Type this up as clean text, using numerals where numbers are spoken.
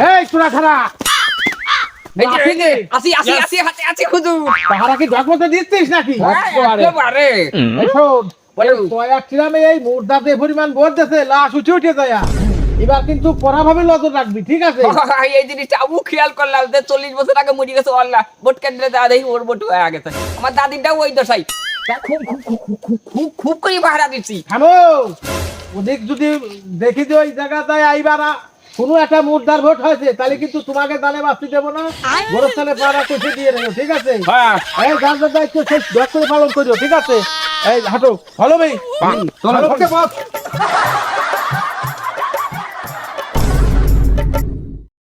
এই তোরা খারা আসি হুজুর। তাহারা কি ঢকমতে দিচ্ছিস নাকি একেবারে। শোন কয়েকটিরামে এই মুর্দাতে পরিমাণ ভোট দিয়েছে লাশ উঠে যায় এবার কিন্তু পড়াভাবে নজর রাখবি ঠিক আছে এই জিনিসটা আবু খেয়াল করলাম যে 40 বছর আগে মরে গেছে আল্লাহ ভোট কেন্দ্রে যা দেখি ওর ভোট হয়ে গেছে। আমার দাদিটাও ওই দশাই খুব খুব খুব খুব খুব করে পাহারা দিচ্ছি। থামো ওদিক যদি দেখি যে ওই জায়গাটায় আইবারা কোনো একটা মুর্দার ভোট হয়েছে তাহলে কিন্তু তোমাকে দানে বাঁচতে দেবো না গোরস্থানে পাড়া কষে দিয়ে নেবো ঠিক আছে এই যার যার দায়িত্ব শেষ ব্যাগ করে পালন করিও ঠিক আছে এই হাঁটো ভালো ভাই চলো।